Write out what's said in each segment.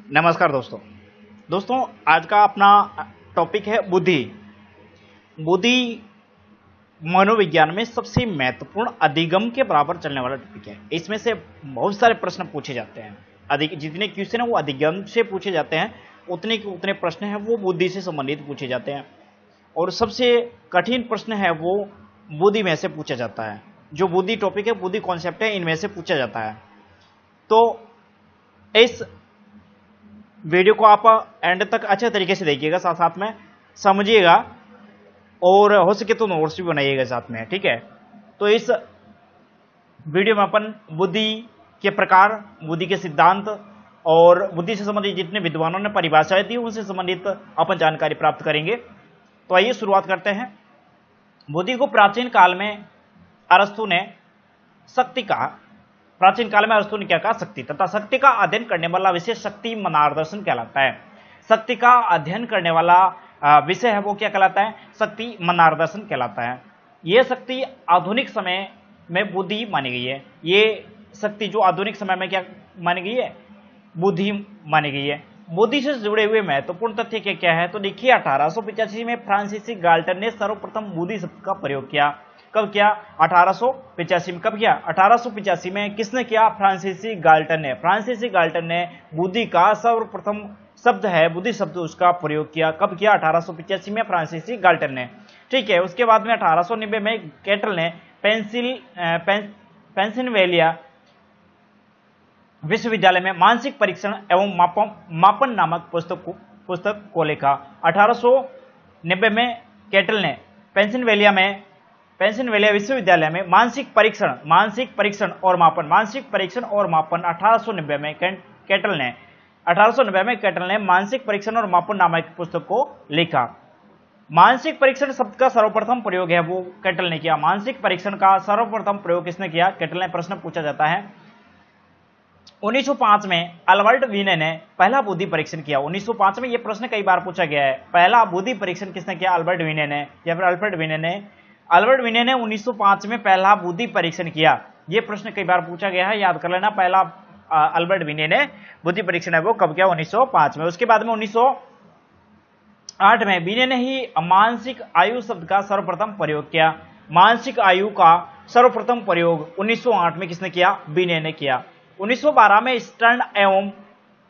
नमस्कार दोस्तों आज का अपना टॉपिक है बुद्धि। बुद्धि मनोविज्ञान में सबसे महत्वपूर्ण अधिगम के बराबर चलने वाला टॉपिक है। इसमें से बहुत सारे प्रश्न पूछे जाते हैं। अधिक जितने क्वेश्चन है वो अधिगम से पूछे जाते हैं, उतने के उतने प्रश्न हैं वो बुद्धि से संबंधित पूछे जाते हैं। और सबसे कठिन प्रश्न है वो बुद्धि में से पूछा जाता है। जो बुद्धि टॉपिक है, बुद्धि कॉन्सेप्ट है, इनमें से पूछा जाता है। तो इस वीडियो को आप एंड तक अच्छे तरीके से देखिएगा, साथ साथ में समझिएगा और हो सके तो नोट्स भी बनाइएगा साथ में, ठीक है। तो इस वीडियो में अपन बुद्धि के प्रकार, बुद्धि के सिद्धांत और बुद्धि से संबंधित जितने विद्वानों ने परिभाषाएं दी उनसे संबंधित अपन जानकारी प्राप्त करेंगे। तो आइए शुरुआत करते हैं। बुद्धि को प्राचीन काल में अरस्तु ने शक्ति कहा। प्राचीन काल में अरस्तु ने क्या कहा? शक्ति। तथा शक्ति का अध्ययन करने वाला विषय शक्ति मनार्दर्शन कहलाता है। शक्ति का अध्ययन करने वाला विषय है वो क्या कहलाता है? शक्ति मनार्दर्शन कहलाता है। यह शक्ति आधुनिक समय में बुद्धि मानी गई है। ये शक्ति जो आधुनिक समय में क्या मानी गई है? बुद्धि मानी गई है। बुद्धि से जुड़े हुए महत्वपूर्ण तथ्य क्या क्या है? तो देखिए, 1885 में फ्रांसीसी गाल्टन ने सर्वप्रथम बुद्धि शब्द का प्रयोग किया। कब किया? 1885 में। कब किया? 1885 में। किसने किया? फ्रांसीसी गाल्टन ने। फ्रांसीसी गाल्टन ने बुद्धि का सर्वप्रथम शब्द है, बुद्धि शब्द, उसका प्रयोग किया। कब किया? 1885 में फ्रांसीसी गाल्टन ने, ठीक है। उसके बाद में 1890 में कैटल ने पेंसिल्वेनिया विश्वविद्यालय में मानसिक परीक्षण एवं मापन नामक पुस्तक को लिखा। 1890 में कैटल ने पेंसिल्वेनिया विश्वविद्यालय में मानसिक परीक्षण और मापन 1890 में कैटल ने मानसिक परीक्षण और मापन नामक पुस्तक को लिखा। मानसिक परीक्षण शब्द का सर्वप्रथम प्रयोग है वो कैटल ने किया। मानसिक परीक्षण का सर्वप्रथम प्रयोग किसने किया? कैटल ने। प्रश्न पूछा जाता है। 1905 में अल्बर्ट वीने ने पहला बुद्धि परीक्षण किया। 1905 में यह प्रश्न कई बार पूछा गया है। पहला बुद्धि परीक्षण किसने किया? अल्बर्ट वीने ने, या फिर अल्फ्रेड वीने ने। अल्बर्ट वीने ने 1905 में पहला बुद्धि परीक्षण किया। यह प्रश्न कई बार पूछा गया है, याद कर लेना। पहला अल्बर्ट वीने ने बुद्धि परीक्षण है वो कब किया? 1905 में। उसके बाद में 1908 में वीने ने ही मानसिक आयु शब्द का सर्वप्रथम प्रयोग किया। मानसिक आयु का सर्वप्रथम प्रयोग 1908 में किसने किया? वीने ने किया। 1912 में स्टर्न एवं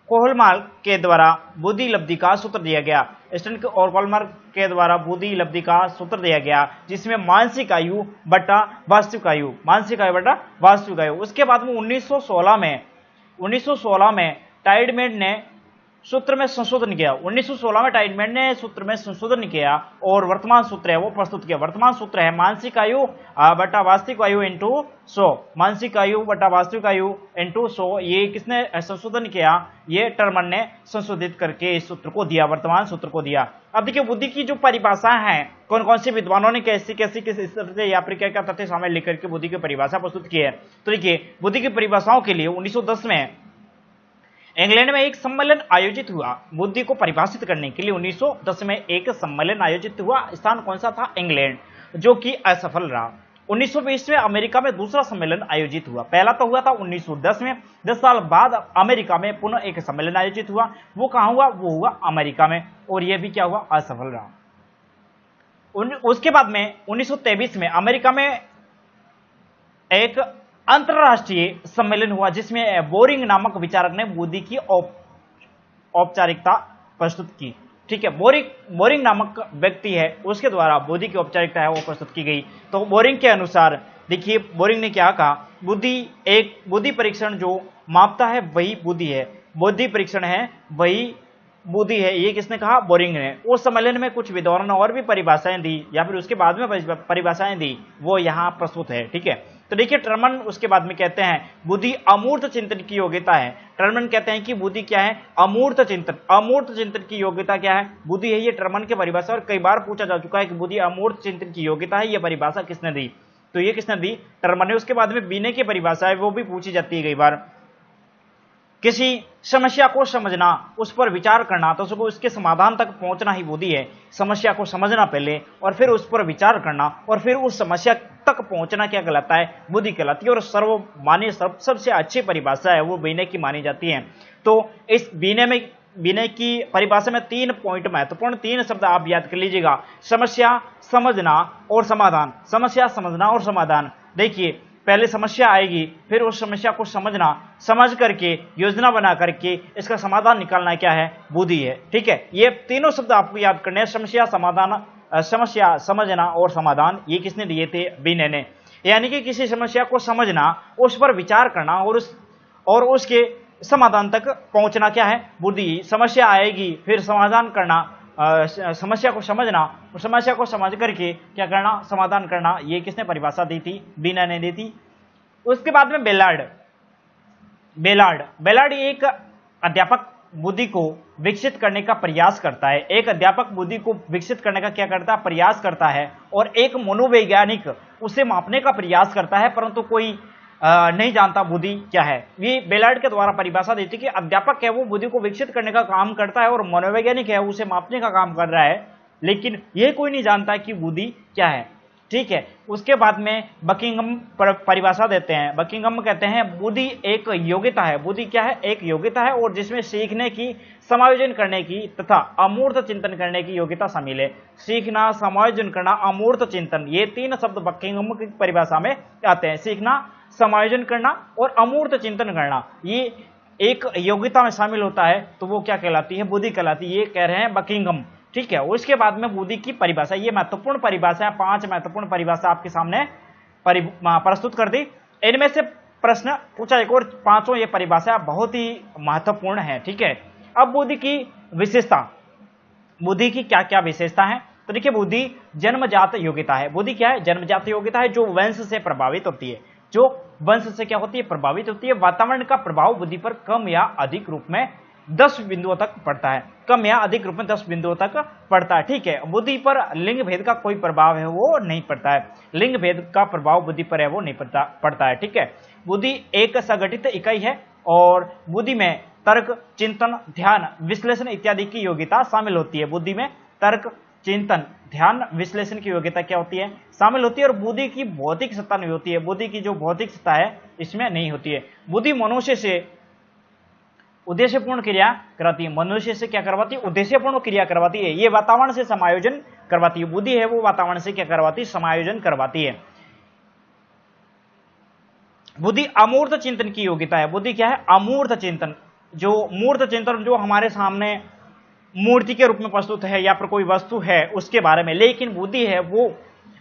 कोहलमार्क के द्वारा बुद्धि लब्धि का सूत्र दिया गया। स्टर्न और कोहलमार्क के द्वारा बुद्धि लब्धि का सूत्र दिया गया, जिसमें मानसिक आयु बटा वास्तविक आयु। उसके बाद में 1916 में टाइडमेन ने सूत्र में संशोधन किया। 1916 में टाइडमेन ने सूत्र में संशोधन किया और वर्तमान सूत्र है वो प्रस्तुत किया। वर्तमान सूत्र है मानसिक आयु बटा वास्तविक आयु इंटू 100। मानसिक आयु बटा वास्तविक आयु इंटू 100। ये किसने संशोधन किया? ये टर्मन ने संशोधित करके इस सूत्र को दिया, वर्तमान सूत्र को दिया। अब देखिए, बुद्धि की जो परिभाषा है, कौन कौन से विद्वानों ने कैसी किस स्तर से या फिर क्या तथ्य शामिल लेकर के बुद्धि की परिभाषा प्रस्तुत की है। तो देखिए, बुद्धि की परिभाषाओं के लिए 1910 में इंग्लैंड में एक सम्मेलन आयोजित हुआ। बुद्धि को परिभाषित करने के लिए 1910 में एक सम्मेलन आयोजित हुआ। स्थान कौन सा था? इंग्लैंड, जो कि असफल रहा। 1920 में अमेरिका में दूसरा सम्मेलन आयोजित हुआ। पहला तो हुआ था 1910 में। 10 साल बाद अमेरिका में पुनः एक सम्मेलन आयोजित हुआ। वो कहां हुआ? वो हुआ अमेरिका में, और यह भी क्या हुआ? असफल रहा। उसके बाद में 1923 में अमेरिका में एक अंतरराष्ट्रीय सम्मेलन हुआ, जिसमें बोरिंग नामक विचारक ने बुद्धि की औपचारिकता प्रस्तुत की, ठीक है। बोरिंग नामक व्यक्ति है, उसके द्वारा बुद्धि की औपचारिकता है वो प्रस्तुत की गई। तो बोरिंग के अनुसार देखिए, बोरिंग ने क्या कहा? बुद्धि परीक्षण जो मापता है वही बुद्धि है। बुद्धि परीक्षण है वही बुद्धि है, ये किसने कहा? बोरिंग ने। उस सम्मेलन में कुछ विद्वानों ने और भी परिभाषाएं दी, या फिर उसके बाद में परिभाषाएं दी, वो यहाँ प्रस्तुत है, ठीक है। तो देखिए, टर्मन उसके बाद में कहते हैं बुद्धि अमूर्त चिंतन की योग्यता है। टर्मन कहते हैं कि बुद्धि क्या है? अमूर्त चिंतन की योग्यता क्या है? बुद्धि है। ये टर्मन की परिभाषा, और कई बार पूछा जा चुका है कि बुद्धि अमूर्त चिंतन की योग्यता है, ये परिभाषा किसने दी? तो ये किसने दी? टर्मन ने। उसके बाद में वीने की परिभाषा है वो भी पूछी जाती है कई बार। किसी समस्या को समझना, उस पर विचार करना, तो उसके समाधान तक पहुंचना ही बुद्धि है। समस्या को समझना पहले और फिर उस पर विचार करना और फिर उस समस्या तक पहुंचना क्या कहलाता है? बुद्धि कहलाती है। और सर्वमान्य सबसे अच्छी परिभाषा है वो विनय की मानी जाती है। तो इस विनय की परिभाषा में 3 पॉइंट महत्वपूर्ण, 3 शब्द आप याद कर लीजिएगा। समस्या समझना और समाधान। समस्या समझना और समाधान। देखिए, पहले समस्या आएगी, फिर उस समस्या को समझना, समझ करके योजना बना करके इसका समाधान निकालना क्या है? बुद्धि है। ठीक है, ये तीनों शब्द आपको याद करने हैं। समस्या समाधान, समस्या समझना और समाधान, ये किसने दिए थे? विनय ने। यानी कि किसी समस्या को समझना, उस पर विचार करना और उसके समाधान तक पहुंचना क्या है? बुद्धि। समस्या आएगी, फिर समाधान करना, समस्या को समझना और समस्या को समझ करके क्या करना? समाधान करना। ये किसने परिभाषा दी थी? विनय ने दी थी। उसके बाद में बेलार्ड एक अध्यापक बुद्धि को विकसित करने का प्रयास करता है। एक अध्यापक बुद्धि को विकसित करने का क्या करता है? प्रयास करता है। और एक मनोवैज्ञानिक उसे मापने का प्रयास करता है, परंतु कोई नहीं जानता बुद्धि क्या है। ये बेलार्ड के द्वारा परिभाषा देती कि अध्यापक है वो बुद्धि को विकसित करने का काम करता है और मनोवैज्ञानिक है उसे मापने का काम कर रहा है, लेकिन यह कोई नहीं जानता कि बुद्धि क्या है। ठीक है, उसके बाद में बकिंघम परिभाषा देते हैं। बकिंघम कहते हैं बुद्धि एक योग्यता है। बुद्धि क्या है? एक योग्यता है और जिसमें सीखने की, समायोजन करने की तथा अमूर्त चिंतन करने की योग्यता शामिल है। सीखना, समायोजन करना, अमूर्त चिंतन, ये 3 शब्द बकिंघम की परिभाषा में आते हैं। सीखना, समायोजन करना और अमूर्त चिंतन करना, ये एक योग्यता में शामिल होता है, तो वो क्या कहलाती है? बुद्धि कहलाती है। ये कह रहे हैं बकिंघम। ठीक है, उसके बाद में बुद्धि की परिभाषा, ये महत्वपूर्ण परिभाषा है। 5 महत्वपूर्ण परिभाषा आपके सामने प्रस्तुत कर दी। इनमें से प्रश्न पूछा एक और, 5 ये परिभाषा बहुत ही महत्वपूर्ण है। ठीक है, अब बुद्धि की विशेषता, बुद्धि की क्या क्या विशेषता है? तो देखिए, बुद्धि जन्मजात योग्यता है। बुद्धि क्या है? जन्मजात योग्यता है जो वंश से प्रभावित होती है। जो वंश से क्या होती है? प्रभावित होती है। वातावरण का प्रभाव बुद्धि पर कम या अधिक रूप में 10 बिंदुओं तक पड़ता है। कम या अधिक रूप में 10 बिंदुओं तक पड़ता है। ठीक है, बुद्धि पर लिंग भेद का कोई प्रभाव है वो नहीं पड़ता है। लिंग भेद का प्रभाव बुद्धि पर है वो नहीं पड़ता है। ठीक है, बुद्धि एक संगठित इकाई है और बुद्धि में तर्क, चिंतन, ध्यान, विश्लेषण इत्यादि की योग्यता शामिल होती है। बुद्धि में तर्क, चिंतन, ध्यान, विश्लेषण की योग्यता क्या होती है? शामिल होती है। और बुद्धि की भौतिक सत्ता नहीं होती है। बुद्धि की जो भौतिक सत्ता है इसमें नहीं होती है। बुद्धि मनुष्य से उद्देश्यपूर्ण क्रिया कराती है। मनुष्य से क्या करवाती है? उद्देश्यपूर्ण क्रिया करवाती है। ये वातावरण से समायोजन करवाती है। बुद्धि है वो वातावरण से क्या करवाती है? समायोजन करवाती है। बुद्धि अमूर्त चिंतन की योग्यता है। बुद्धि क्या है? अमूर्त चिंतन। जो मूर्त चिंतन, जो हमारे सामने मूर्ति के रूप में प्रस्तुत है या फिर कोई वस्तु है उसके बारे में, लेकिन बुद्धि है वो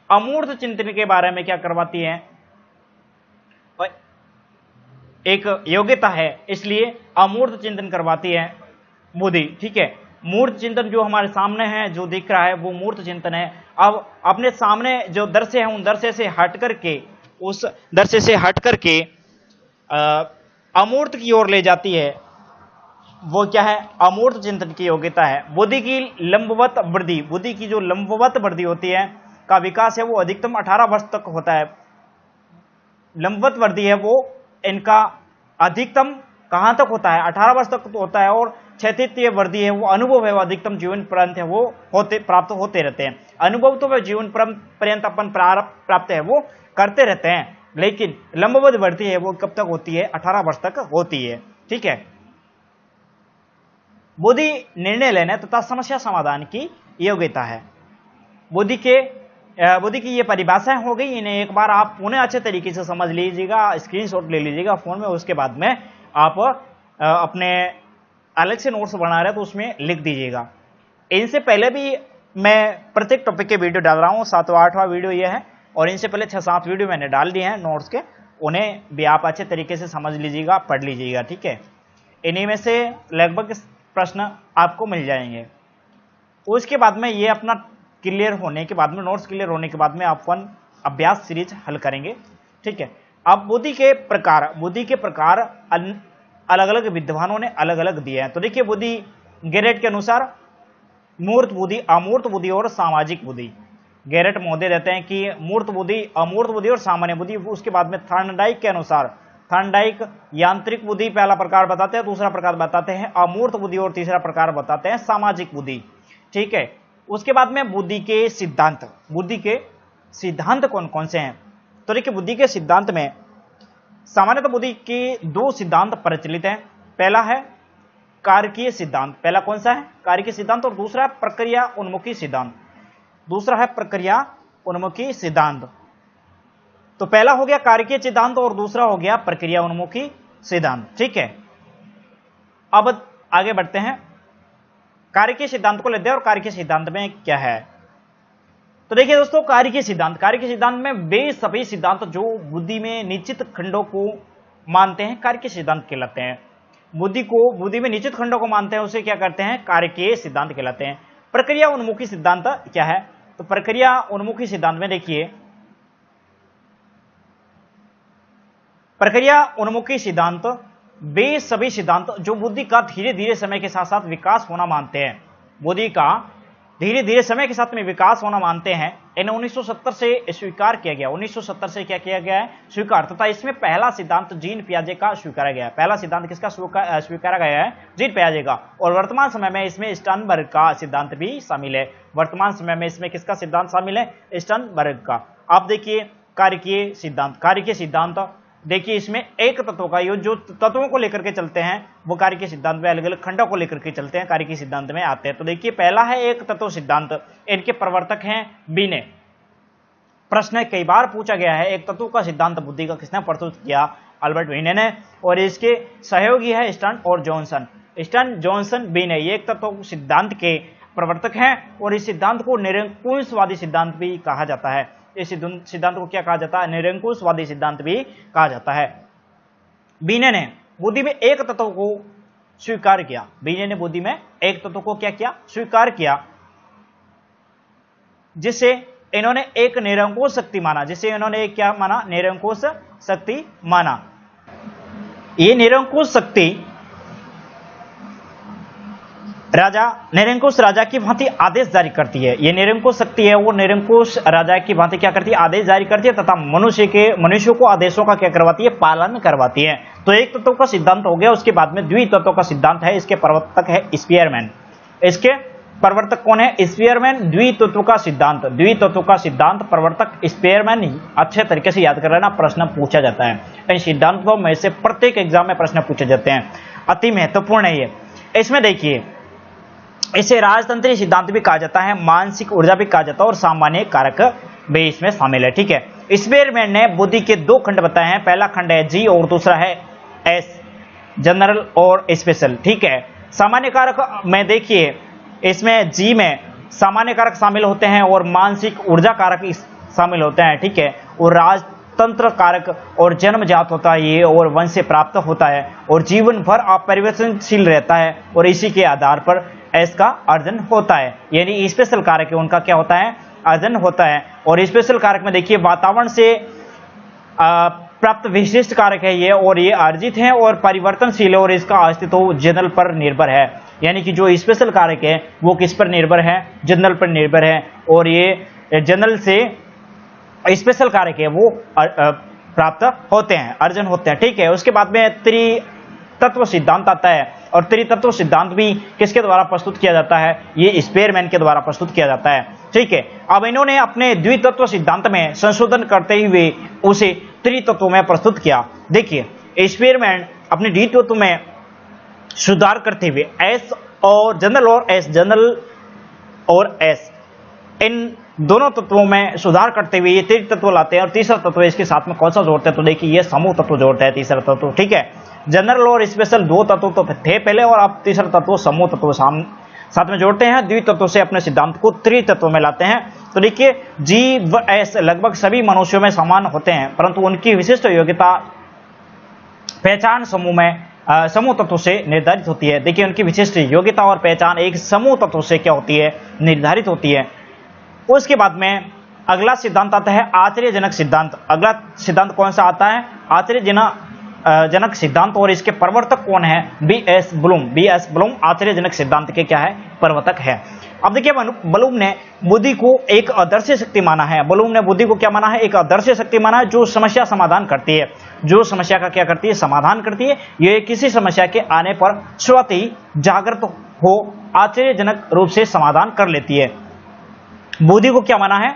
अमूर्त चिंतन के बारे में क्या करवाती है? एक योग्यता है, इसलिए अमूर्त चिंतन करवाती है बुद्धि। ठीक है, मूर्त चिंतन जो हमारे सामने है, जो दिख रहा है वो मूर्त चिंतन है। अब अपने सामने जो दृश्य है उन दृश्य से हट करके, उस दृश्य से हट करके अमूर्त की ओर ले जाती है, वो क्या है? अमूर्त चिंतन की योग्यता है। बुद्धि की लंबवत वृद्धि, बुद्धि की जो लंबवत वृद्धि होती है का विकास है वो अधिकतम 18 वर्ष तक होता है। लंबवत वृद्धि है वो इनका अधिकतम कहां तक होता है? 18 वर्ष तक तो होता है। और क्षैतिज वृद्धि है वो अनुभव है वो अधिकतम जीवन पर्यंत है वो प्राप्त होते रहते हैं। अनुभव तो वह जीवन पर्यंत अपन प्राप्त है वो करते रहते हैं, लेकिन लंबवत वृद्धि है वो कब तक होती है? 18 वर्ष तक होती है। ठीक है, बुद्धि निर्णय लेने तथा समस्या समाधान की योग्यता है। बुद्धि की ये परिभाषाएं हो गई। इन्हें एक बार आप उन्हें अच्छे तरीके से समझ लीजिएगा, स्क्रीनशॉट ले लीजिएगा फोन में। उसके बाद में आप अपने अलग से नोट्स बना रहे हैं तो उसमें लिख दीजिएगा। इनसे पहले भी मैं प्रत्येक टॉपिक के वीडियो डाल रहा हूँ। 7वां 8वां वीडियो ये है और इनसे पहले 6-7 वीडियो मैंने डाल दिए हैं नोट्स के। उन्हें भी आप अच्छे तरीके से समझ लीजिएगा, पढ़ लीजिएगा। ठीक है, इन्हीं में से लगभग प्रश्न आपको मिल जाएंगे। उसके बाद में ये अपना क्लियर होने के बाद में, नोट्स क्लियर होने के बाद में आप अभ्यास सीरीज हल करेंगे। ठीक है, अब बुद्धि के प्रकार अलग अलग विद्वानों ने अलग अलग दिए हैं। तो देखिए, बुद्धि गेरेट के अनुसार मूर्त बुद्धि, अमूर्त बुद्धि और सामाजिक बुद्धि। गेरेट महोदय देते हैं कि मूर्त बुद्धि, अमूर्त बुद्धि और सामान्य बुद्धि। उसके बाद में थॉर्नडाइक के अनुसार, थॉर्नडाइक यांत्रिक बुद्धि पहला प्रकार बताते हैं, दूसरा प्रकार बताते हैं अमूर्त बुद्धि और तीसरा प्रकार बताते हैं सामाजिक बुद्धि। ठीक है, उसके बाद में बुद्धि के सिद्धांत, बुद्धि के सिद्धांत कौन कौन से हैं? तो देखिए बुद्धि के सिद्धांत में सामान्यतः बुद्धि के दो सिद्धांत प्रचलित हैं। पहला है कारकीय सिद्धांत, पहला कौन सा है? कारकीय सिद्धांत, और दूसरा है प्रक्रिया उन्मुखी सिद्धांत, दूसरा है प्रक्रिया उन्मुखी सिद्धांत। तो पहला हो गया कारकीय सिद्धांत और दूसरा हो गया प्रक्रिया उन्मुखी सिद्धांत। ठीक है, अब आगे बढ़ते हैं, कारकीय सिद्धांत को लेते हैं और कारकीय सिद्धांत में क्या है। तो देखिए दोस्तों, कारकीय सिद्धांत में वे सभी सिद्धांत जो बुद्धि में निश्चित खंडों को मानते हैं कारकीय सिद्धांत कहलाते हैं। बुद्धि में निश्चित खंडों को मानते हैं उसे क्या करते हैं? कारकीय सिद्धांत कहलाते हैं। प्रक्रिया उन्मुखी सिद्धांत क्या है? तो प्रक्रिया उन्मुखी सिद्धांत में देखिए, प्रक्रिया उन्मुखी सिद्धांत वे सभी सिद्धांत जो बुद्धि का धीरे धीरे समय के साथ साथ विकास होना मानते हैं, बुद्धि का धीरे धीरे समय के साथ में विकास होना मानते हैं, इन्हें 1970 से स्वीकार किया गया। 1970 से क्या किया गया है? स्वीकार। तथा इसमें पहला सिद्धांत जीन पियाजे का स्वीकारा गया है। पहला सिद्धांत किसका स्वीकारा गया है? जीन पियाजे का। और वर्तमान समय में इसमें स्टर्नबर्ग का सिद्धांत भी शामिल है। वर्तमान समय में इसमें किसका सिद्धांत शामिल है? स्टर्नबर्ग का। आप देखिए कारकीय सिद्धांत देखिए, इसमें एक तत्व का जो तत्वों को लेकर के चलते हैं वो कारकीय सिद्धांत में अलग अलग खंडों को लेकर के चलते हैं, कारकीय सिद्धांत में आते हैं। तो देखिए पहला है एक तत्व सिद्धांत, इनके प्रवर्तक हैं बीने। प्रश्न कई बार पूछा गया है, एक तत्व का सिद्धांत बुद्धि का किसने प्रस्तुत किया? अल्बर्ट बीने ने। और इसके सहयोगी है स्टर्न और जॉनसन बीने। ये एक तत्व सिद्धांत के प्रवर्तक हैं और इस सिद्धांत को निरंकुशवादी सिद्धांत भी कहा जाता है। इस सिद्धांत को क्या कहा जाता है? निरंकुशवादी सिद्धांत भी कहा जाता है। बीने ने बुद्धि में एक तत्व को स्वीकार किया। बीने ने बुद्धि में एक तत्व को क्या किया? स्वीकार किया, जिसे इन्होंने एक निरंकुश शक्ति माना। जिसे इन्होंने एक क्या माना? निरंकुश शक्ति माना। ये निरंकुश शक्ति निरंकुश राजा की भांति आदेश जारी करती है। ये निरंकुश शक्ति है, वो निरंकुश राजा की भांति क्या करती है? आदेश जारी करती है तथा मनुष्य को आदेशों का क्या करवाती है? पालन करवाती है। तो एक तत्व का सिद्धांत हो गया। उसके बाद में द्वितत्व का सिद्धांत है। इसके प्रवर्तक है स्पीयरमैन। इसके प्रवर्तक कौन है? स्पीयरमैन। द्वितत्व का सिद्धांत प्रवर्तक स्पीयरमैन। अच्छे तरीके से याद कर लेना, प्रश्न पूछा जाता है। इन सिद्धांतों में से प्रत्येक एग्जाम में प्रश्न पूछे जाते हैं, अति महत्वपूर्ण है ये। इसमें देखिए, इसे राजतंत्री सिद्धांत भी कहा जाता है, मानसिक ऊर्जा भी कहा जाता है और सामान्य कारक भी इसमें शामिल है। ठीक है, स्पीयरमैन ने बुद्धि के दो खंड बताए हैं। पहला खंड है जी और दूसरा है एस, जनरल और स्पेशल। ठीक है, सामान्य कारक में देखिए, इसमें जी में सामान्य कारक शामिल होते हैं और मानसिक ऊर्जा कारक शामिल होते हैं। ठीक है, और राजतंत्र कारक और जन्मजात होता है ये, और वंश से प्राप्त होता है और जीवन भर अपरिवर्तनशील रहता है, और इसी के आधार पर एस का अर्जन होता है। यानी स्पेशल कारक है उनका क्या होता है? अर्जन होता है। और स्पेशल कारक में देखिए, वातावरण से प्राप्त विशिष्ट कारक है ये, और ये अर्जित है और परिवर्तनशील है, और इसका अस्तित्व जनरल पर निर्भर है। यानी कि जो स्पेशल कारक है वो किस पर निर्भर है? जनरल पर निर्भर है, और ये जनरल से स्पेशल कारक है वो प्राप्त होते हैं, अर्जन होते हैं। ठीक है, उसके बाद में त्रितत्व सिद्धांत आता है, और त्रितत्व सिद्धांत भी किसके द्वारा प्रस्तुत किया जाता है? ये स्पीयरमैन के द्वारा प्रस्तुत किया जाता है। ठीक है, अब इन्होंने अपने द्वितत्व सिद्धांत में संशोधन करते हुए उसे त्रितत्व में प्रस्तुत किया। देखिए, स्पीयरमैन अपने द्वितत्व में सुधार करते हुए एस और जनरल और एस इन दोनों तत्वों में सुधार करते हुए ये त्रितत्व लाते हैं, और तीसरा तत्व इसके साथ में कौन सा जोड़ते हैं? तो देखिए, ये समूह तत्व जोड़ते हैं, तीसरा तत्व। ठीक है, जनरल और स्पेशल दो तत्व तो थे पहले, और अब तीसरा तत्व समूह तत्व साथ में जोड़ते हैं। द्वितत्व से अपने सिद्धांत को त्रितत्व में लाते हैं। तो देखिए, जी व एस लगभग सभी मनुष्यों में समान होते हैं, परंतु उनकी विशिष्ट योग्यता पहचान समूह तत्व से निर्धारित होती है। देखिए, उनकी विशिष्ट योग्यता और पहचान एक समूह तत्व से क्या होती है? निर्धारित होती है। उसके बाद में अगला सिद्धांत आता है आश्चर्यजनक सिद्धांत। अगला सिद्धांत कौन सा आता है? आश्चर्यजनक सिद्धांत, और इसके प्रवर्तक कौन है? बी एस ब्लूम आश्चर्यजनक सिद्धांत के क्या है? प्रवर्तक है। अब देखिए, ब्लूम ने बुद्धि को एक आदर्श शक्ति माना है। ब्लूम ने बुद्धि को क्या माना है? एक आदर्श शक्ति माना है जो समस्या समाधान करती है। जो समस्या का क्या करती है, समाधान करती है। ये किसी समस्या के आने पर स्वतः ही जागृत हो आश्चर्यजनक रूप से समाधान कर लेती है। बुद्धि को क्या माना है,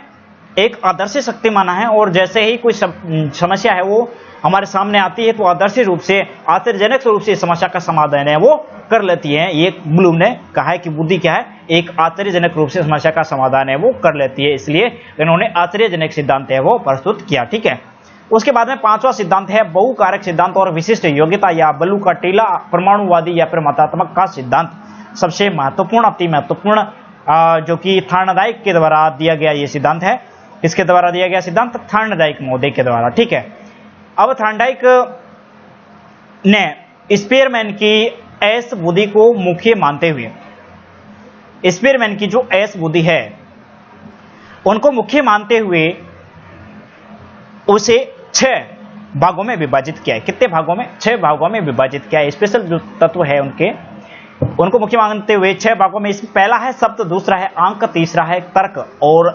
एक आदर्श शक्ति माना है, और जैसे ही कोई समस्या है वो हमारे सामने आती है तो आदर्श रूप से, आश्चर्यजनक रूप से समस्या का समाधान है वो कर लेती है। ये ब्लूम ने कहा है कि बुद्धि क्या है, एक आश्चर्यजनक रूप से समस्या का समाधान है वो कर लेती है, इसलिए इन्होंने आश्चर्यजनक सिद्धांत है वो प्रस्तुत किया। ठीक है, उसके बाद में पांचवा सिद्धांत है बहुकारक सिद्धांत और विशिष्ट योग्यता या बल्लू का टीला परमाणुवादी या फिर मतात्मक का सिद्धांत। सबसे महत्वपूर्ण, अति महत्वपूर्ण जो कि थॉर्नडाइक के द्वारा दिया गया ये सिद्धांत है। किसके द्वारा दिया गया सिद्धांत, थॉर्नडाइक महोदय के द्वारा। ठीक है, अब थॉर्नडाइक ने स्पीयरमैन की एस बुद्धि को मुख्य मानते हुए, स्पीयरमैन की जो एस बुद्धि है उनको मुख्य मानते हुए उसे 6 भागों में विभाजित किया है। कितने भागों में, 6 भागों में विभाजित किया है। स्पेशल जो तत्व है उनको मुख्य मानते हुए 6 भागों में, इसमें पहला है शब्द, दूसरा है अंक, तीसरा है तर्क और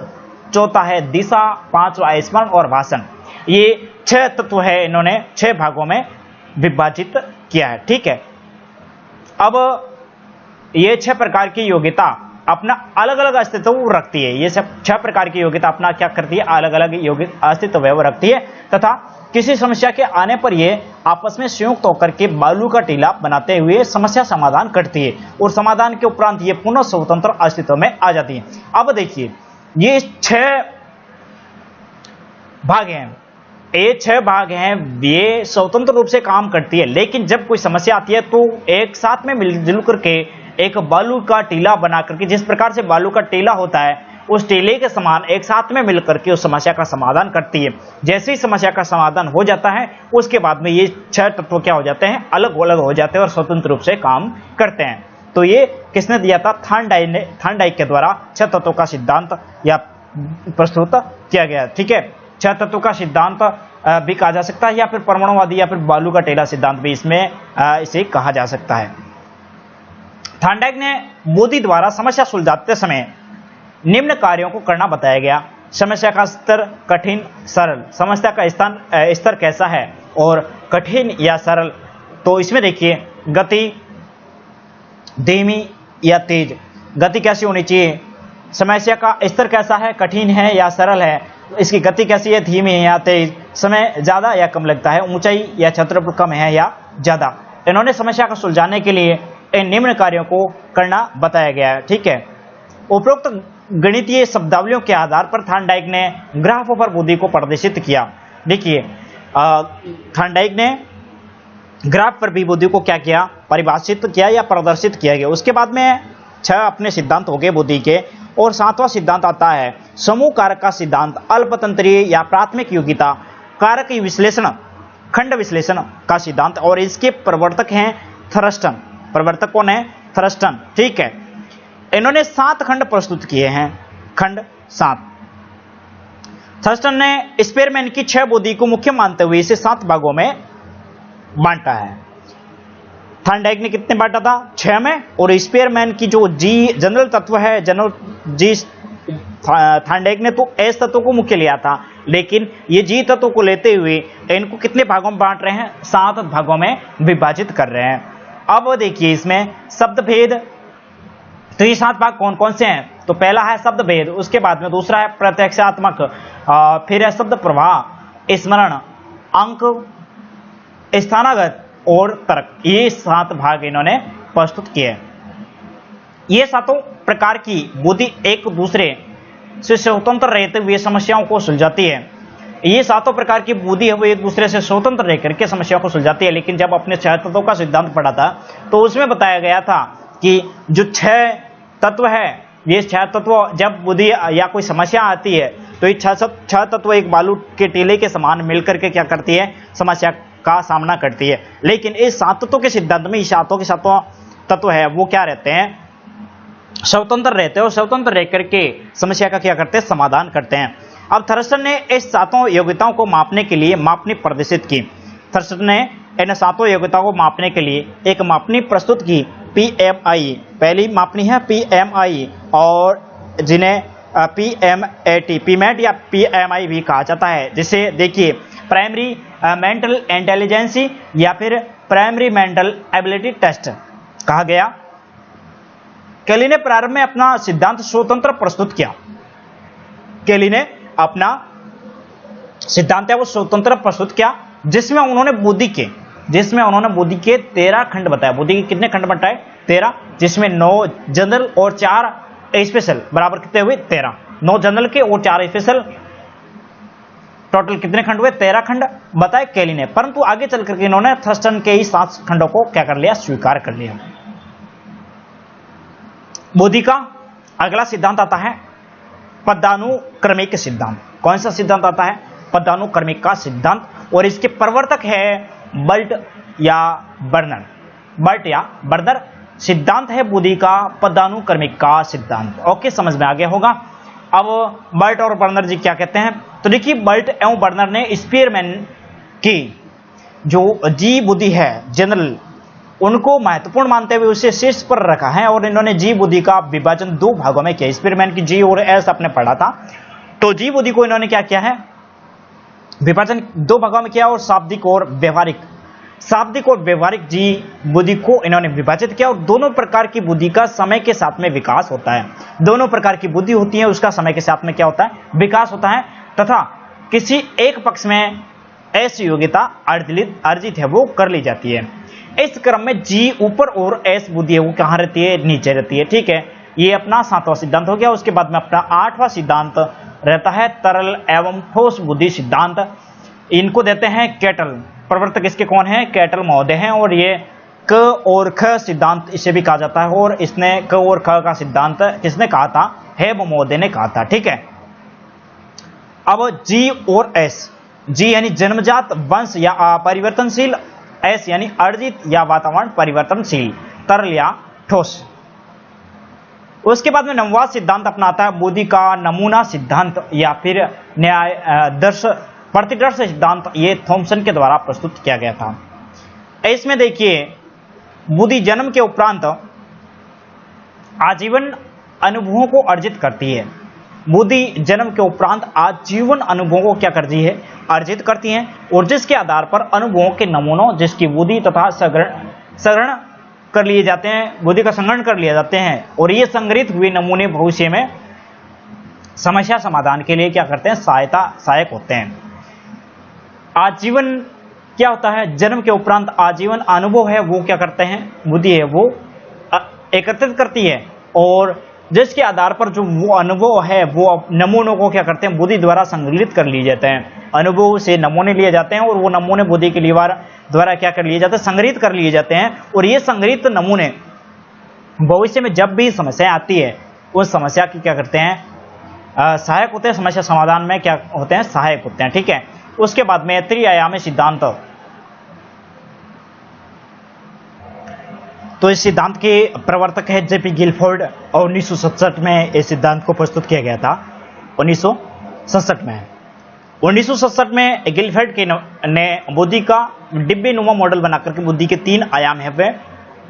चौथा है दिशा, पांचवा स्मरण और भाषण। ये 6 तत्व है, इन्होंने 6 भागों में विभाजित किया है। ठीक है, अब ये 6 प्रकार की योग्यता अपना अलग अलग अस्तित्व रखती है। ये सब 6 प्रकार की योग्यता अपना क्या करती है, अलग अलग योग्यता अस्तित्व रखती है, तथा किसी समस्या के आने पर ये आपस में संयुक्त होकर के बालू का टीला बनाते हुए समस्या समाधान करती है, और समाधान के उपरांत ये पुनः स्वतंत्र अस्तित्व में आ जाती है। अब देखिए, ये 6 भाग हैं, ये 6 भाग हैं, ये स्वतंत्र रूप से काम करती है, लेकिन जब कोई समस्या आती है तो एक साथ में मिलजुल करके एक बालू का टीला बना करके, जिस प्रकार से बालू का टीला होता है उस टीले के समान एक साथ में मिलकर के उस समस्या का समाधान करती है। जैसे ही समस्या का समाधान हो जाता है उसके बाद में ये 6 तत्व क्या हो जाते हैं, अलग अलग हो जाते हैं और स्वतंत्र रूप से काम करते हैं। तो ये किसने दिया था, थॉर्नडाइक के द्वारा 6 तत्वों का सिद्धांत या प्रस्तुत किया गया। ठीक है, 6 तत्वों का सिद्धांत भी कहा जा सकता है, या फिर परमाणुवादी या फिर बालू का टीला सिद्धांत भी इसमें इसे कहा जा सकता है। थॉर्नडाइक ने बुद्धि द्वारा समस्या सुलझाते समय निम्न कार्यों को करना बताया गया। समस्या का स्तर, कठिन, सरल, समस्या का स्तर कैसा है और कठिन या सरल। तो इसमें देखिए, गति धीमी या तेज, गति कैसी होनी चाहिए, समस्या का स्तर कैसा है, कठिन है या सरल है, इसकी गति कैसी है, धीमी है या तेज, समय ज्यादा या कम लगता है, ऊंचाई या क्षेत्रफल कम है या ज्यादा। इन्होंने समस्या को सुलझाने के लिए इन निम्न कार्यों को करना बताया गया है। ठीक है, उपरोक्त गणितीय शब्दावलियों के आधार पर थॉर्नडाइक ने ग्राफों पर बुद्धि को प्रदर्शित किया। देखिए, थॉर्नडाइक ने ग्राफ पर भी बुद्धि को क्या किया, परिभाषित किया या प्रदर्शित किया गया। उसके बाद में 6 अपने सिद्धांत हो गए बुद्धि के, और 7वां सिद्धांत आता है समूह कारक का सिद्धांत, अल्पतंत्रीय या प्राथमिक योग्यता, कारक विश्लेषण, खंड विश्लेषण का सिद्धांत, और इसके प्रवर्तक हैं थर्स्टन। प्रवर्तक कौन है, थर्स्टन। ठीक है, इन्होंने 7 खंड प्रस्तुत किए हैं, खंड 7। थर्स्टन ने स्पीयरमैन की 6 बुद्धि को मुख्य मानते हुए इसे 7 भागों में बांटा है। थॉर्नडाइक ने कितने बांटा था, 6 में, और स्पीयरमैन की जो जी जनरल तत्व है, थॉर्नडाइक ने तो एस तत्व को मुख्य लिया था, लेकिन ये जी तत्व को लेते हुए इनको कितने भागों में बांट रहे हैं, 7 भागों में विभाजित कर रहे हैं। अब देखिए, इसमें शब्द भेद, तो ये 7 भाग कौन कौन से हैं, तो पहला है शब्द भेद, उसके बाद में दूसरा है प्रत्यक्षात्मक, फिर है शब्द प्रवाह, स्मरण, अंक, स्थानागत और तर्क। ये 7 भाग इन्होंने प्रस्तुत किए। ये 7 प्रकार की बुद्धि एक दूसरे से स्वतंत्र रहते हुए समस्याओं को सुलझाती है। ये 7 प्रकार की बुद्धि है वो एक दूसरे से स्वतंत्र रह करके समस्याओं को सुलझाती है। लेकिन जब अपने 6 तत्वों का सिद्धांत पढ़ा था तो उसमें बताया गया था कि जो 6 तत्व है, ये 6 तत्व जब बुद्धि या कोई समस्या आती है तो ये 6 तत्व एक बालू के टीले के समान मिलकर के क्या करती है, समस्या का सामना करती है। लेकिन इस 7 तत्वों के सिद्धांत में 7 के 7 तत्व है वो क्या रहते हैं, स्वतंत्र रहते हैं, और स्वतंत्र रह करके समस्या का क्या करते हैं, समाधान करते हैं। अब थर्स्टन ने इस 7 योग्यताओं को मापने के लिए मापनी प्रदर्शित की। थर्स्टन ने इन 7 योग्यताओं को मापने के लिए एक मापनी प्रस्तुत की, PMI। पहली मापनी है PMI, और जिन्हें PMAT या PMI भी कहा जाता है, जिसे देखिए प्राइमरी मेंटल इंटेलिजेंसी या फिर प्राइमरी मेंटल एबिलिटी टेस्ट कहा गया। केली ने प्रारंभ में अपना सिद्धांत स्वतंत्र प्रस्तुत किया। केली ने अपना सिद्धांत है वो स्वतंत्र प्रस्तुत किया, जिसमें उन्होंने बुद्धि के 13 खंड बताया। बुद्धि के कितने खंड बताए? 13, जिसमें 9 जनरल और 4 स्पेशल, बराबर कितने हुए? 13। 9 जनरल के और 4 स्पेशल, टोटल कितने खंड हुए? 13 खंड बताए केली ने। परंतु आगे चल करके इन्होंने थर्स्टन के ही 7 खंडों को क्या कर लिया? स्वीकार कर लिया। बुद्धि का अगला सिद्धांत आता है पदानुक्रमिक सिद्धांत। कौन सा सिद्धांत आता है? पदानुक्रमिक का सिद्धांत। और इसके प्रवर्तक है बर्ट या बर्नर। सिद्धांत है बुद्धि का पदानुक्रमिक का सिद्धांत। ओके, समझ में आ गया होगा। अब बर्ट और बर्नर जी क्या कहते हैं? तो देखिए, बर्ट एवं बर्नर ने स्पीयरमैन की जो जीव बुद्धि है जनरल, उनको महत्वपूर्ण मानते हुए उसे शीर्ष पर रखा है। और इन्होंने जीव बुद्धि का विभाजन 2 भागों में किया। स्पीयरमैन की जी और एस आपने पढ़ा था। तो जीव बुद्धि को इन्होंने क्या किया है? विभाजन 2 भागों में किया। और शाब्दिक और व्यवहारिक जी बुद्धि को इन्होंने विभाजित किया। और दोनों प्रकार की बुद्धि का समय के साथ में विकास होता है। दोनों प्रकार की बुद्धि होती है, उसका समय के साथ में क्या होता है? विकास होता है। तथा किसी एक पक्ष में ऐसी योग्यता अर्जित है वो कर ली जाती है। इस क्रम में जी ऊपर और एस बुद्धि है वो कहाँ रहती है? नीचे रहती है। ठीक है, ये अपना 7वां सिद्धांत हो गया। उसके बाद में अपना 8वां सिद्धांत रहता है तरल एवं ठोस बुद्धि सिद्धांत। इनको देते हैं कैटल। प्रवर्तक इसके कौन है? कैटल महोदय हैं। और ये क और ख सिद्धांत इसे भी कहा जाता है। और इसने क और ख का सिद्धांत किसने कहा था? हेब महोदय ने कहा था। ठीक है, अब जी और एस। जी यानी जन्मजात वंश या अपरिवर्तनशील, एस यानी अर्जित या वातावरण परिवर्तनशील, तरल या ठोस। उसके बाद में 9वां सिद्धांत अपनाता है बुद्धि का नमूना सिद्धांत या फिर न्याय प्रतिदर्श सिद्धांत। ये थॉमसन के द्वारा प्रस्तुत किया गया था। इसमें देखिए, बुद्धि जन्म के उपरांत आजीवन अनुभवों को अर्जित करती है। बुद्धि जन्म के उपरांत आजीवन अनुभवों को क्या करती है? अर्जित करती है। और जिसके आधार पर अनुभवों के नमूनों जिसकी बुद्धि तथा संग्रहण कर लिए जाते हैं, बुद्धि का संग्रहण कर लिए जाते हैं। और ये संग्रहित हुए नमूने भविष्य में समस्या समाधान के लिए क्या करते हैं? सहायक होते हैं। आजीवन क्या होता है? जन्म के उपरांत आजीवन अनुभव है वो क्या करते हैं? बुद्धि है वो एकत्रित करती है। और जिसके आधार पर जो वो अनुभव है वो नमूनों को क्या करते हैं? बुद्धि द्वारा संग्रहित कर लिए जाते हैं। अनुभव से नमूने लिए जाते हैं और वो नमूने बुद्धि के द्वारा क्या कर लिए जाते हैं? संग्रहित कर लिए जाते हैं। और ये संग्रहित नमूने भविष्य में जब भी समस्या आती है उस समस्या की क्या करते हैं? सहायक होते हैं। समस्या समाधान में क्या होते हैं? सहायक होते हैं। ठीक है, उसके बाद में त्रिआयामी सिद्धांत। तो इस सिद्धांत के प्रवर्तक है जेपी गिलफोर्ड। और 1967 में इस सिद्धांत को प्रस्तुत किया गया था। 1967 में गिलफोर्ड ने बुद्धि का डिब्बे नुमा मॉडल बनाकर के बुद्धि के 3 आयाम है वे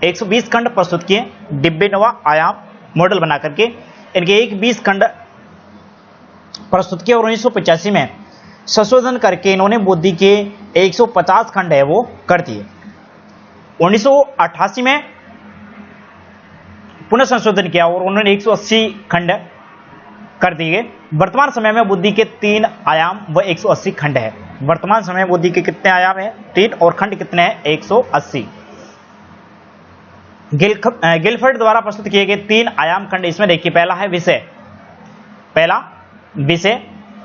120 खंड प्रस्तुत किए। डिब्बे नुमा आयाम मॉडल बनाकर के इनके 120 खंड प्रस्तुत किए। और 1985 में संशोधन करके इन्होंने बुद्धि के 150 खंड है वो कर दिए। 1988 में पुनः संशोधन किया और उन्होंने 180 खंड कर दिए। वर्तमान समय में बुद्धि के 3 आयाम व 180 खंड है। वर्तमान समय बुद्धि के कितने आयाम है? 3 और खंड कितने हैं? 180। गिलफोर्ड द्वारा प्रस्तुत किए गए 3 आयाम खंड। इसमें देखिए, पहला है विषय।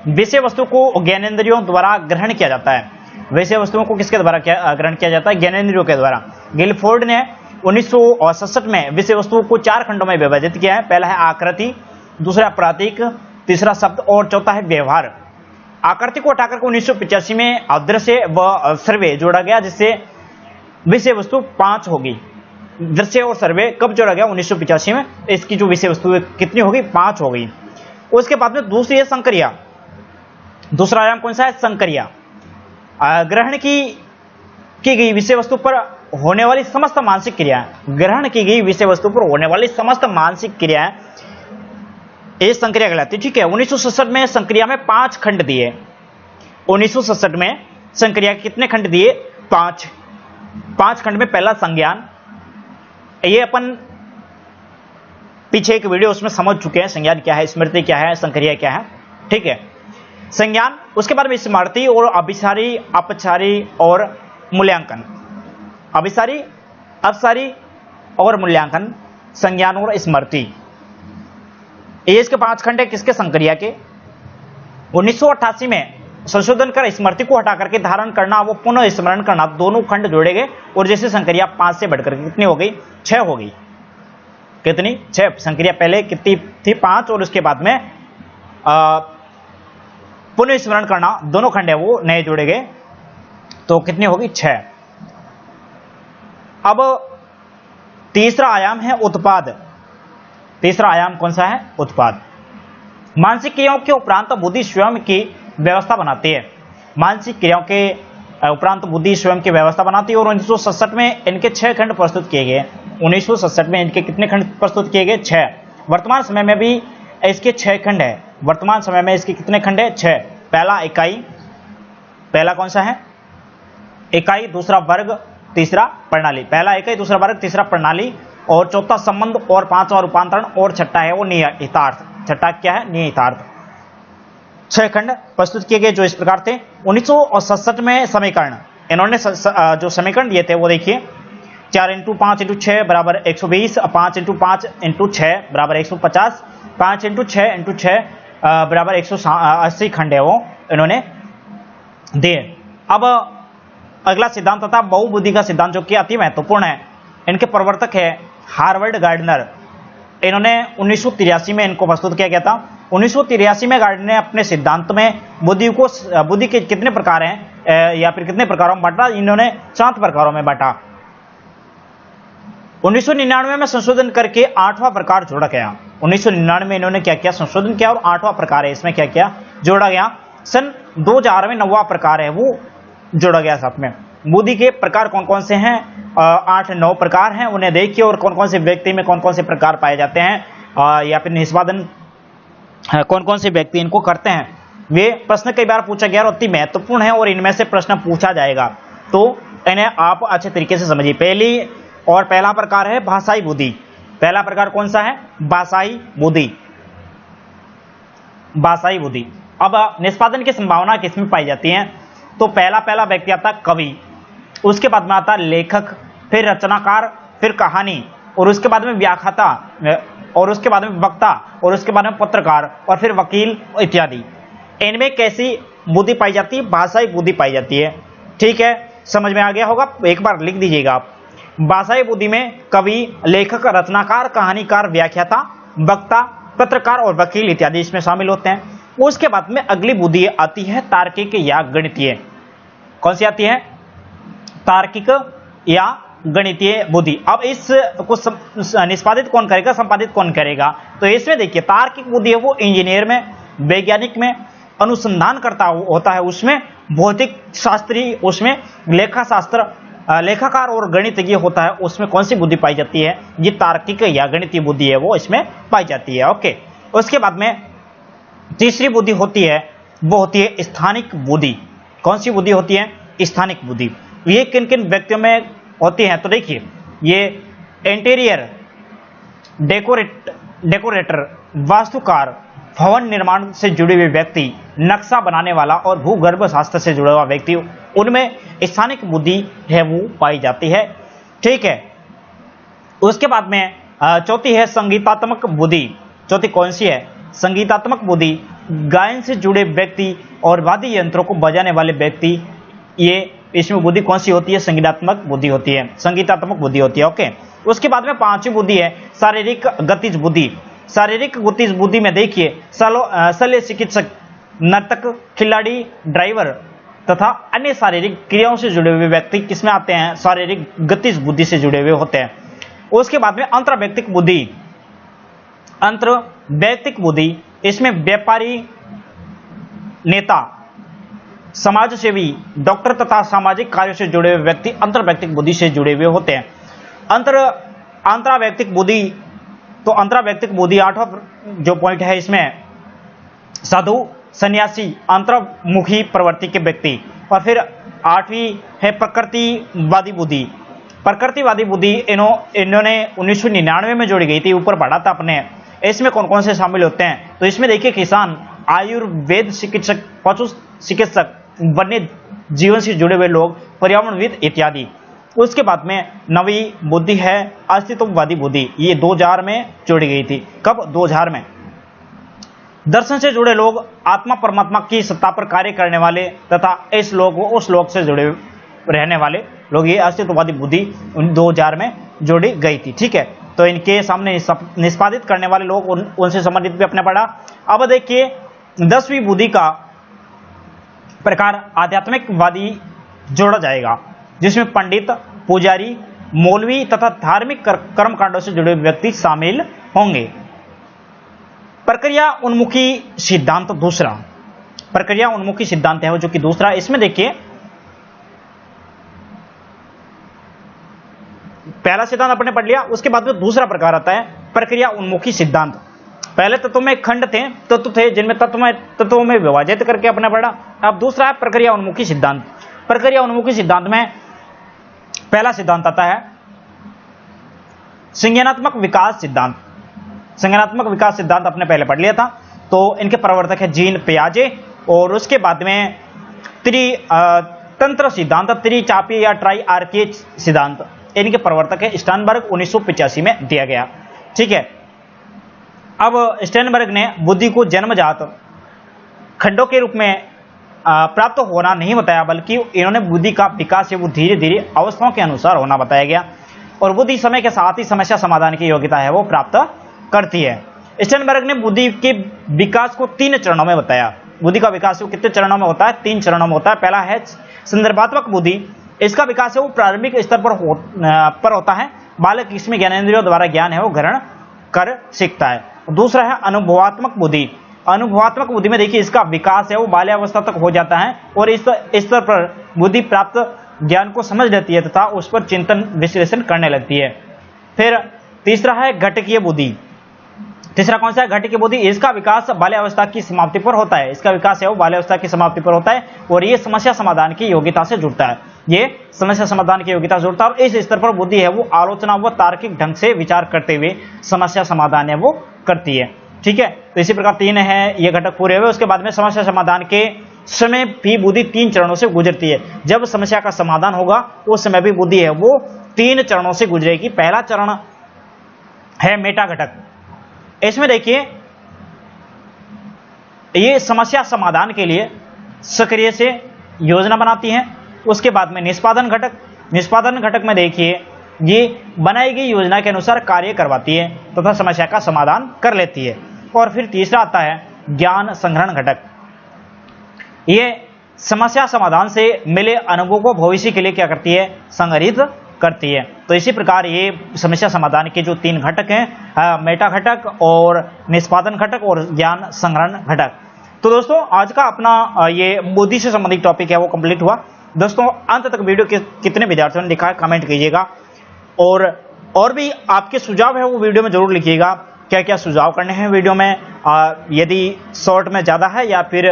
विषय वस्तु को ज्ञानेंद्रियों द्वारा ग्रहण किया जाता है। विषय वस्तुओं को किसके द्वारा ग्रहण किया जाता है? ज्ञानेंद्रियों के द्वारा। गिलफोर्ड ने 1967 में विषय वस्तुओं को 4 खंडों में विभाजित किया है। पहला है आकृति, दूसरा प्रतीक, तीसरा शब्द और चौथा है व्यवहार। आकृति को हटाकर 1985 में अदृश्य व सर्वे जोड़ा गया, जिससे विषय वस्तु 5 होगी। दृश्य और सर्वे कब जोड़ा गया? 1985 में। इसकी जो विषय वस्तु कितनी होगी? 5 हो गई। उसके बाद में दूसरी है संक्रिया। दूसरा आयाम कौन सा है? संक्रिया। ग्रहण की गई विषय वस्तु पर होने वाली समस्त मानसिक क्रियाएं, ग्रहण की गई विषय वस्तु पर होने वाली समस्त मानसिक क्रियाएं ये संक्रिया कहलाती है। ठीक है, 1967 में संक्रिया में 5 खंड दिए। 1967 में संक्रिया के कितने खंड दिए? 5 खंड में पहला संज्ञान, ये अपन पीछे एक वीडियो उसमें समझ चुके हैं, संज्ञान क्या है, स्मृति क्या है, संक्रिया क्या है, ठीक है। संज्ञान, उसके बाद में स्मृति और अभिसारी, अपचारी और मूल्यांकन। अभिसारी, अपसारी और मूल्यांकन, संज्ञान और स्मृति, ये इसके 5 खंड है। किसके? संक्रिया के। 1988 में संशोधन कर स्मृति को हटा करके धारण करना, वो पुनः स्मरण करना, दोनों खंड जोड़े गए और जैसे संक्रिया 5 से बढ़कर कितनी हो गई? 6 हो गई। कितनी? 6। संक्रिया पहले कितनी थी? 5, और उसके बाद में पुनः स्मरण करना, दोनों खंड है वो नए जोड़े गए, तो कितनी होगी? 6। अब तीसरा आयाम है उत्पाद। तीसरा आयाम कौन सा है? उत्पाद। मानसिक क्रियाओं के उपरांत बुद्धि स्वयं की व्यवस्था बनाती है। मानसिक क्रियाओं के उपरांत बुद्धि स्वयं की व्यवस्था बनाती है और 1967 में इनके 6 खंड प्रस्तुत किए गए। 1967 में इनके कितने खंड प्रस्तुत किए गए? 6। वर्तमान समय में भी इसके 6 खंड है। वर्तमान समय में इसके कितने खंड है? 6। पहला इकाई, पहला कौन सा है? इकाई, दूसरा वर्ग, तीसरा प्रणाली। पहला इकाई, दूसरा वर्ग, तीसरा प्रणाली, और चौथा संबंध, और 5वां रूपांतरण, और छठा है वो निहितार्थ। छठा क्या है? निहितार्थ। 6 खंड प्रस्तुत किए गए जो इस प्रकार थे। 1967 में समीकरण, इन्होंने जो समीकरण दिए थे वो देखिए, 4 × 5 × 6 बराबर 120, 5 × 5 × 6 बराबर 150, 5 × 6 × 6 बराबर 180 खंड है वो इन्होंने दिए। अब अगला सिद्धांत था बहुबुद्धि का सिद्धांत, जो कि अति महत्वपूर्ण है। इनके प्रवर्तक है हार्वर्ड गार्डनर। इन्होंने 1983 में इनको प्रस्तुत किया गया था। 1983 में गार्डनर ने अपने सिद्धांत में बुद्धि के कितने प्रकार हैं या फिर कितने प्रकारों में बांटा? इन्होंने 7 प्रकारों में बांटा। 1999 में संशोधन करके 8वां प्रकार जोड़ा गया। 1999 में इन्होंने क्या किया? संशोधन किया और 8वां प्रकार है इसमें क्या किया? जोड़ा गया। सन 2000 में 9वां प्रकार है वो जोड़ा गया साथ में। बुद्धि के प्रकार कौन कौन से हैं? 8-9 प्रकार हैं, उन्हें देखिए, और कौन कौन से व्यक्ति में कौन कौन से प्रकार पाए जाते हैं या फिर निष्पादन कौन कौन से व्यक्ति इनको करते हैं। वे प्रश्न कई बार पूछा गया और अति महत्वपूर्ण है और इनमें से प्रश्न पूछा जाएगा, तो इन्हें आप अच्छे तरीके से समझिए। पहला प्रकार है भाषाई बुद्धि। पहला प्रकार कौन सा है? भाषाई बुद्धि। भाषाई बुद्धि। अब निष्पादन की संभावना किसमें पाई जाती है? तो पहला व्यक्ति आता है कवि, उसके बाद में आता है लेखक, फिर रचनाकार, फिर कहानी, और उसके बाद में व्याख्याता, और उसके बाद में वक्ता, और उसके बाद में पत्रकार, और फिर वकील इत्यादि। इनमें कैसी बुद्धि पाई जाती है? भाषाई बुद्धि पाई जाती है। ठीक है, समझ में आ गया होगा? एक बार लिख दीजिएगा आप। भाषाई बुद्धि में कवि, लेखक, रचनाकार, कहानीकार, व्याख्याता, वक्ता, पत्रकार और वकील इत्यादि इसमें शामिल होते हैं। उसके बाद में अगली बुद्धि आती है तार्किक या गणितीय। कौन सी आती है? तार्किक या गणितीय बुद्धि। अब इसको निष्पादित कौन करेगा, संपादित कौन करेगा? तो इसमें देखिए, तार्किक बुद्धि है वो इंजीनियर में, वैज्ञानिक में, अनुसंधान करता होता है उसमें, भौतिक शास्त्री उसमें, लेखा शास्त्र, लेखाकार और गणितज्ञ होता है उसमें कौन सी बुद्धि पाई जाती है? ये तार्किक या गणितीय बुद्धि है वो इसमें पाई जाती है। ओके, उसके बाद में तीसरी बुद्धि होती है, वो होती है स्थानिक बुद्धि। कौन सी बुद्धि होती है? स्थानिक बुद्धि। ये किन किन व्यक्तियों में होती है? तो देखिए, ये इंटीरियर डेकोरेटर, वास्तुकार, भवन निर्माण से जुड़े हुए व्यक्ति, नक्शा बनाने वाला और भूगर्भ शास्त्र से जुड़ा हुआ व्यक्ति, उनमें स्थानिक बुद्धि है वो पाई जाती है। ठीक है, उसके बाद में चौथी है संगीतात्मक बुद्धि। चौथी कौन सी है? संगीतात्मक बुद्धि। गायन से जुड़े व्यक्ति और वाद्य यंत्रों को बजाने वाले व्यक्ति, ये इसमें बुद्धि कौन सी होती है? संगीतात्मक बुद्धि होती है, संगीतात्मक बुद्धि होती है। ओके, उसके बाद में 5वीं बुद्धि है शारीरिक गतिज बुद्धि। शारीरिक गतिज बुद्धि में देखिए, शल्य चिकित्सक, नर्तक, खिलाड़ी, ड्राइवर तथा अन्य शारीरिक क्रियाओं से जुड़े हुए व्यक्ति किसमें आते हैं? शारीरिक गतिज बुद्धि से जुड़े हुए होते हैं। उसके बाद में अंतर्वैयक्तिक बुद्धि। अंतर्वैयक्तिक बुद्धि, इसमें व्यापारी, नेता, समाज सेवी, डॉक्टर तथा सामाजिक कार्यों से जुड़े हुए व्यक्ति अंतर्वैयक्तिक बुद्धि से जुड़े हुए होते हैं। अंतर्वैयक्तिक बुद्धि, तो अंतर्वैयक्तिक बुद्धि 8वां जो पॉइंट है इसमें साधु, सन्यासी, अंतर्मुखी प्रवृत्ति के व्यक्ति। और फिर 8वीं है प्रकृतिवादी बुद्धि। प्रकृतिवादी बुद्धि इन्होंने 1999 में जोड़ी गई थी, ऊपर पढ़ा था अपने। इसमें कौन कौन से शामिल होते हैं? तो इसमें देखिए किसान, आयुर्वेद चिकित्सक, पशु चिकित्सक, वन्य जीवन से जुड़े हुए लोग, पर्यावरणविद इत्यादि। उसके बाद में नवी बुद्धि है अस्तित्ववादी बुद्धि, ये 2000 में जोड़ी गई थी। कब? 2000 में। दर्शन से जुड़े लोग, आत्मा परमात्मा की सत्ता पर कार्य करने वाले तथा इस लोक व उस लोक से जुड़े रहने वाले लोग, ये अस्तित्ववादी बुद्धि 2000 में जोड़ी गई थी। ठीक है, तो इनके सामने निष्पादित करने वाले लोग, उनसे संबंधित भी अपने पढ़ा। अब देखिए 10वीं बुद्धि का प्रकार आध्यात्मिकवादी जोड़ा जाएगा, जिसमें पंडित, पुजारी, मौलवी तथा धार्मिक कर्मकांडों से जुड़े व्यक्ति शामिल होंगे। प्रक्रिया उन्मुखी सिद्धांत दूसरा, प्रक्रिया उन्मुखी सिद्धांत है वो जो कि दूसरा। इसमें देखिए पहला सिद्धांत आपने पढ़ लिया, उसके बाद में दूसरा प्रकार आता है प्रक्रिया उन्मुखी सिद्धांत। पहले तत्वों में खंड थे, तत्व थे जिनमें तत्वों में विभाजित करके अपने पढ़ा। अब दूसरा है प्रक्रिया उन्मुखी सिद्धांत। प्रक्रिया उन्मुखी सिद्धांत में पहला सिद्धांत आता है संज्ञानात्मक विकास सिद्धांत। संज्ञानात्मक विकास सिद्धांत आपने पहले पढ़ लिया था, तो इनके प्रवर्तक है जीन पियाजे। और उसके बाद में तंत्र सिद्धांत, त्रिचापीय या ट्राई आर्किक सिद्धांत, इनके प्रवर्तक है स्टर्नबर्ग, 1985 में दिया गया। ठीक है, अब स्टर्नबर्ग ने बुद्धि को जन्मजात खंडों के रूप में प्राप्त होना नहीं बताया, बल्कि इन्होंने बुद्धि का विकास है वो धीरे धीरे अवस्थाओं के अनुसार होना बताया गया। और बुद्धि समय के साथ ही समस्या समाधान की योग्यता है वो प्राप्त करती है। स्टर्नबर्ग ने बुद्धि के विकास को 3 चरणों में बताया। बुद्धि का विकास वो कितने चरणों में होता है? 3 चरणों में होता है। पहला है संदर्भात्मक बुद्धि, इसका विकास है वो प्रारंभिक स्तर पर होता है। बालक इसमें ज्ञानेंद्रियों द्वारा ज्ञान है वो ग्रहण कर सीखता है। दूसरा है अनुभवात्मक बुद्धि। अनुभवात्मक बुद्धि में देखिए इसका विकास है वो बाल्यावस्था तक हो जाता है और इस स्तर पर बुद्धि प्राप्त ज्ञान को समझ लेती है तथा उस पर चिंतन विश्लेषण करने लगती है। फिर तीसरा है घटकीय बुद्धि। तीसरा कौन सा है? घटकीय बुद्धि। इसका विकास बाल्यावस्था की समाप्ति पर होता है। इसका विकास है वो बाल्यावस्था की समाप्ति पर होता है और ये समस्या समाधान की योग्यता से जुड़ता है। ये समस्या समाधान की योग्यता से जुड़ता है और इस स्तर पर बुद्धि है वो आलोचना व तार्किक ढंग से विचार करते हुए समस्या समाधान है वो करती है। ठीक है, तो इसी प्रकार 3 है ये घटक पूरे हुए। उसके बाद में समस्या समाधान के समय भी बुद्धि 3 चरणों से गुजरती है। जब समस्या का समाधान होगा उस समय भी बुद्धि है वो 3 चरणों से गुजरेगी। पहला चरण है मेटा घटक। इसमें देखिए ये समस्या समाधान के लिए सक्रिय से योजना बनाती है। उसके बाद में निष्पादन घटक। निष्पादन घटक में देखिए ये बनाई गई योजना के अनुसार कार्य करवाती है तथा समस्या का समाधान कर लेती है। और फिर तीसरा आता है ज्ञान संग्रहण घटक। ये समस्या समाधान से मिले अनुभव को भविष्य के लिए क्या करती है? संग्रहित करती है। तो इसी प्रकार ये समस्या समाधान के जो 3 घटक हैं, मेटा घटक और निष्पादन घटक और ज्ञान संग्रहण घटक। तो दोस्तों आज का अपना ये बुद्धि से संबंधित टॉपिक है वो कंप्लीट हुआ। दोस्तों अंत तक वीडियो के कितने विद्यार्थियों ने देखा है कमेंट कीजिएगा और भी आपके सुझाव है वो वीडियो में जरूर लिखिएगा। क्या क्या सुझाव करने हैं वीडियो में, यदि शॉर्ट में ज़्यादा है या फिर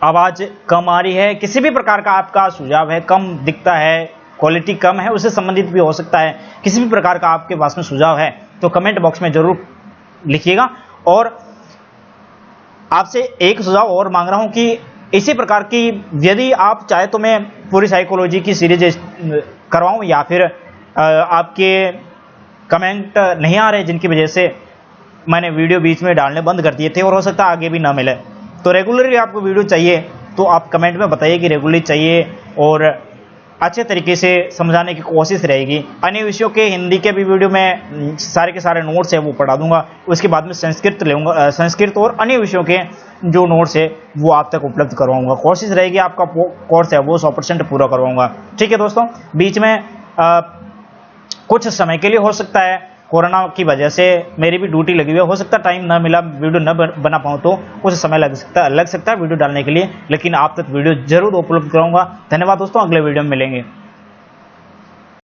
आवाज़ कम आ रही है, किसी भी प्रकार का आपका सुझाव है, कम दिखता है, क्वालिटी कम है, उससे संबंधित भी हो सकता है, किसी भी प्रकार का आपके पास में सुझाव है तो कमेंट बॉक्स में जरूर लिखिएगा। और आपसे एक सुझाव और मांग रहा हूं कि इसी प्रकार की यदि आप चाहे तो मैं पूरी साइकोलॉजी की सीरीज करवाऊं या फिर आपके कमेंट नहीं आ रहे जिनकी वजह से मैंने वीडियो बीच में डालने बंद कर दिए थे और हो सकता है आगे भी ना मिले, तो रेगुलरली आपको वीडियो चाहिए तो आप कमेंट में बताइए कि रेगुलरली चाहिए और अच्छे तरीके से समझाने की कोशिश रहेगी। अन्य विषयों के हिंदी के भी वीडियो में सारे के सारे नोट्स है वो पढ़ा दूंगा। उसके बाद में संस्कृत लूँगा, संस्कृत और अन्य विषयों के जो नोट्स है वो आप तक उपलब्ध करवाऊंगा। कोशिश रहेगी आपका कोर्स है वो 100% पूरा करवाऊंगा। ठीक है दोस्तों, बीच में कुछ समय के लिए हो सकता है कोरोना की वजह से मेरी भी ड्यूटी लगी हुई है, हो सकता है टाइम ना मिला, वीडियो न बना पाऊँ तो कुछ समय लग सकता है वीडियो डालने के लिए, लेकिन आप तक वीडियो जरूर उपलब्ध कराऊंगा। धन्यवाद दोस्तों, अगले वीडियो में मिलेंगे।